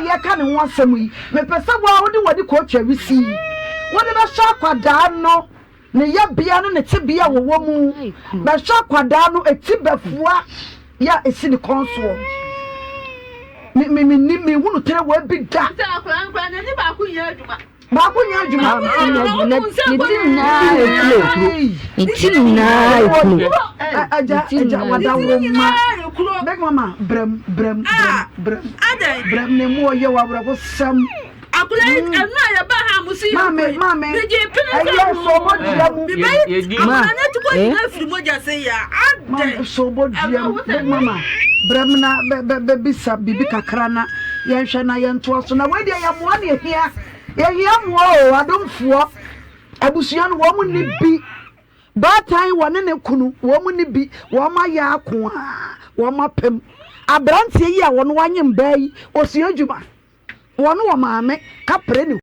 ye ka ne ho asem yi me pese wo wo de wodi ko twawisi wo de be sha kwada no ne ya bia no ne tibia wo mu be sha kwada no etibafua ya esi ne konso me hunu tere wo bi da akwa na ni ba ku nya aduma ba ku nya aduma aja wada wo ma beg mama brem ne mo ye wa bra ko sam akula enu ya ba ha musi mame ayo so bodia mu akula na tuko ina firi moja se ya ade so bodia mu beg mama brem na be bisa bibi kakra na ye hwe na ye nto so na we dia ya mo na ehia mo o adomfo abusuan wo mu ni bi batai wone ne kunu wo mu ni bi wo ma ya ako a wo ma pem abrantie yi a wono wanyem bai osu adwuma wono wo maame kapre ni